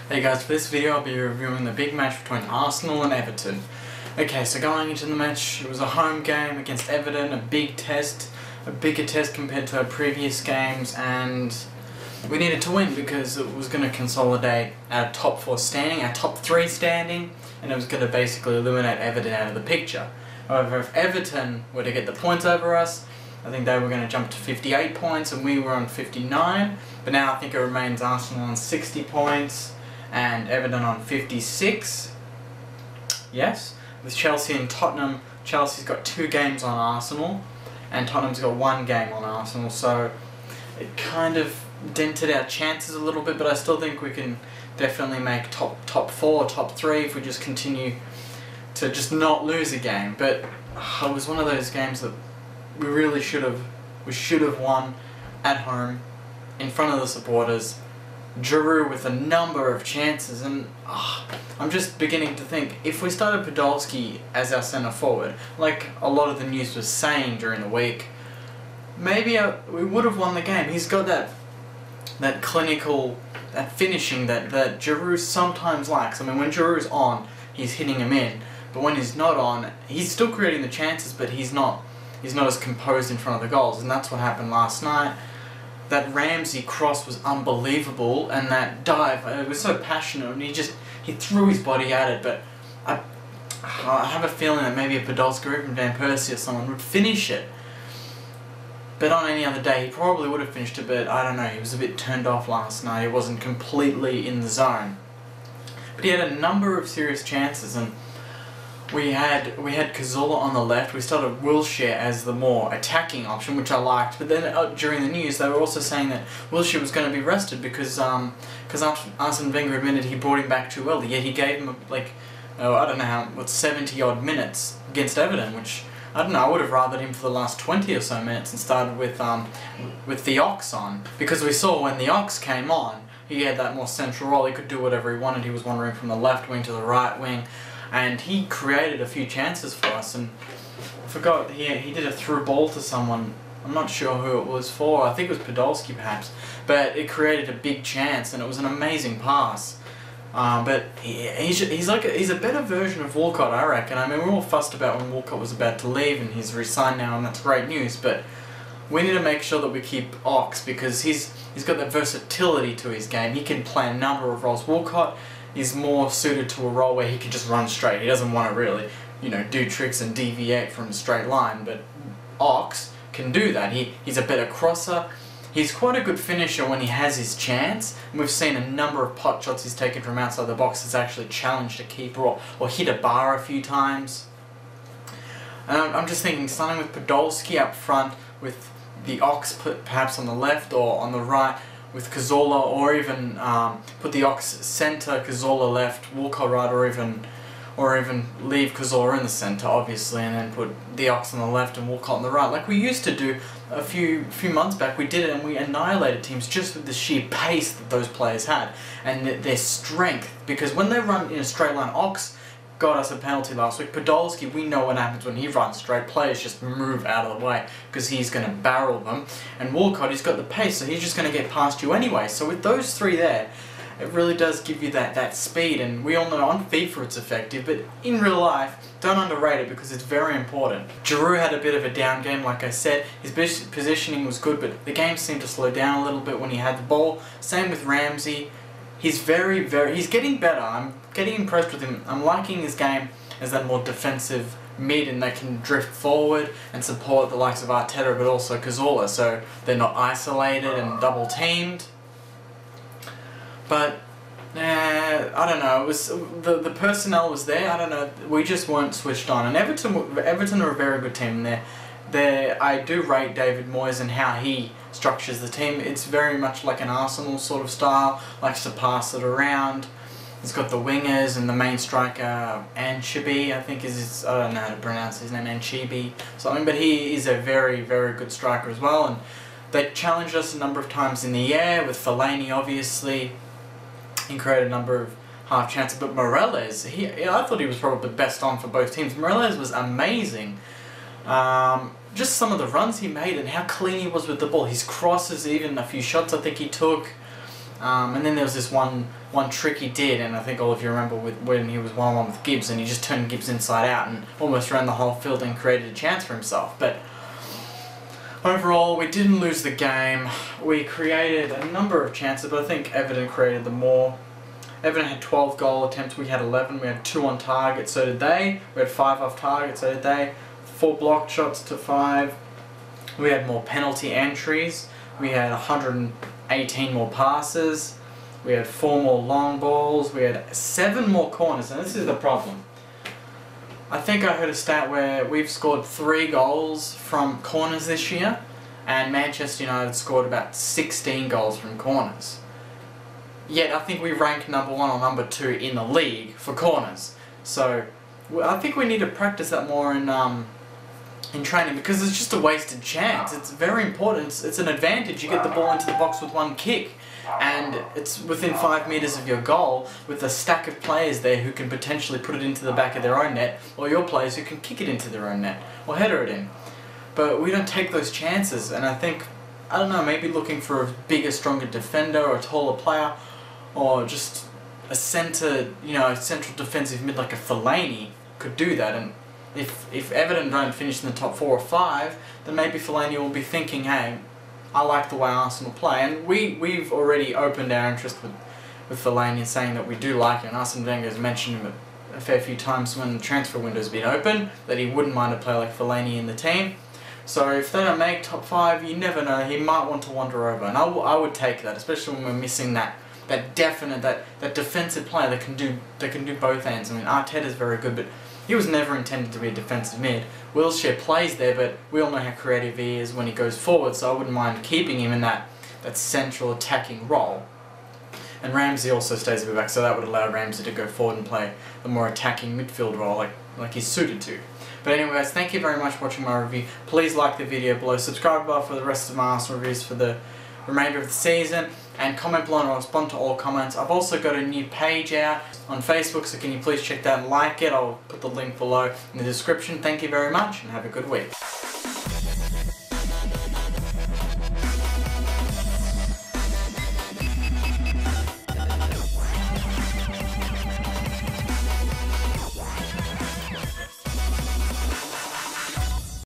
Hey guys, for this video I'll be reviewing the big match between Arsenal and Everton. Okay, so going into the match, it was a home game against Everton, a big test, a bigger test compared to our previous games, and we needed to win because it was going to consolidate our top 4 standing, our top 3 standing, and it was going to basically eliminate Everton out of the picture. However, if Everton were to get the points over us, I think they were going to jump to 58 points and we were on 59, but now I think it remains Arsenal on 60 points and Everton on 56. Yes, with Chelsea and Tottenham, Chelsea's got 2 games on Arsenal and Tottenham's got 1 game on Arsenal, so it kind of dented our chances a little bit, but I still think we can definitely make top 4, top 3 if we just continue to just not lose a game. But it was one of those games that we should have won at home in front of the supporters. Giroud with a number of chances, and I'm just beginning to think if we started Podolski as our centre forward, like a lot of the news was saying during the week, maybe we would have won the game. He's got that clinical, that finishing that Giroud sometimes lacks. I mean, when Giroud's on, he's hitting him in, but when he's not on, he's still creating the chances, but he's not as composed in front of the goals, and that's what happened last night. That Ramsey cross was unbelievable, and that dive, it was so passionate, and he threw his body at it, but I have a feeling that maybe a Podolski or even Van Persie or someone would finish it. But on any other day, he probably would have finished it, but I don't know, he was a bit turned off last night, he wasn't completely in the zone. But he had a number of serious chances, and we had Cazorla on the left. We started Wilshere as the more attacking option, which I liked. But then during the news, they were also saying that Wilshere was going to be rested because Arsene Wenger admitted he brought him back too early. Yet he gave him I don't know 70 odd minutes against Everton, which I don't know. I would have rathered him for the last 20 or so minutes and started with the Ox on, because we saw when the Ox came on, he had that more central role. He could do whatever he wanted. He was wandering from the left wing to the right wing. And he created a few chances for us, and I forgot, he did a through ball to someone. I'm not sure who it was for. I think it was Podolski perhaps, but it created a big chance, and it was an amazing pass. But he's a better version of Walcott, I reckon. I mean, we're all fussed about when Walcott was about to leave, and he's resigned now, and that's great news. But we need to make sure that we keep Ox, because he's got that versatility to his game. He can play a number of roles. Walcott is more suited to a role where he can just run straight. He doesn't want to really, do tricks and deviate from a straight line, but Ox can do that. He's a better crosser. He's quite a good finisher when he has his chance, and we've seen a number of pot shots he's taken from outside the box that's actually challenged a keeper or hit a bar a few times. And I'm just thinking, starting with Podolski up front, with the Ox perhaps on the left or on the right, with Cazorla, or even put the Ox centre, Cazorla left, Walcott right, or even leave Cazorla in the centre, obviously, and then put the Ox on the left and Walcott on the right, like we used to do a few months back. We did it, and we annihilated teams just with the sheer pace that those players had and their strength. Because when they run in a straight line, Ox got us a penalty last week. Podolski, we know what happens when he runs straight. Players just move out of the way because he's going to barrel them. And Walcott, he's got the pace, so he's just going to get past you anyway. So with those 3 there, it really does give you that speed. And we all know on FIFA it's effective, but in real life, don't underrate it because it's very important. Giroud had a bit of a down game, like I said. His positioning was good, but the game seemed to slow down a little bit when he had the ball. Same with Ramsey. He's he's getting better. I'm getting impressed with him. I'm liking his game as that more defensive mid, and they can drift forward and support the likes of Arteta, but also Cazorla, so they're not isolated and double teamed. But I don't know. It was the personnel was there. I don't know. We just weren't switched on. And Everton are a very good team. I do rate David Moyes and how he structures the team. It's very much like an Arsenal sort of style, likes to pass it around. He's got the wingers and the main striker, Anchibi, I think is I don't know how to pronounce his name, Anchibi something, but he is a very, very good striker as well. And they challenged us a number of times in the air, with Fellaini obviously. He created a number of half chances, but Morales, I thought he was probably best on for both teams. Morales was amazing. Just some of the runs he made and how clean he was with the ball. His crosses, even a few shots I think he took. And then there was this one one trick he did, and I think all of you remember when he was 1-on-1 with Gibbs and he just turned Gibbs inside out and almost ran the whole field and created a chance for himself. But overall, we didn't lose the game. We created a number of chances, but I think Everton created the more. Everton had 12 goal attempts, we had 11. We had 2 on target, so did they. We had 5 off target, so did they. 4 blocked shots to 5. We had more penalty entries. We had 118 more passes. We had 4 more long balls. We had 7 more corners, and this is the problem. I think I heard a stat where we've scored 3 goals from corners this year, and Manchester United scored about 16 goals from corners. Yet I think we rank number 1 or number 2 in the league for corners. So I think we need to practice that more in training, because it's just a wasted chance. It's very important. It's an advantage. You get the ball into the box with 1 kick, and it's within 5 metres of your goal with a stack of players there who can potentially put it into the back of their own net, or your players who can kick it into their own net or header it in. But we don't take those chances, and I think, I don't know, maybe looking for a bigger, stronger defender or a taller player, or just a central defensive mid like a Fellaini could do that. And if Everton don't finish in the top 4 or 5, then maybe Fellaini will be thinking, hey, I like the way Arsenal play. And we've already opened our interest with Fellaini, saying that we do like him. And Arsene Wenger has mentioned him a fair few times when the transfer window's been open, that he wouldn't mind a player like Fellaini in the team. So if they don't make top 5, you never know, he might want to wander over. And I would take that, especially when we're missing that defensive player that can do both ends. I mean, Arteta's very good, but he was never intended to be a defensive mid. Wilshere plays there, but we all know how creative he is when he goes forward, so I wouldn't mind keeping him in that central attacking role. And Ramsey also stays a bit back, so that would allow Ramsey to go forward and play the more attacking midfield role like he's suited to. But anyway guys, thank you very much for watching my review. Please like the video below, subscribe below for the rest of my Arsenal reviews for the remainder of the season, and comment below and I'll respond to all comments. I've also got a new page out on Facebook, so can you please check that and like it. I'll put the link below in the description. Thank you very much and have a good week.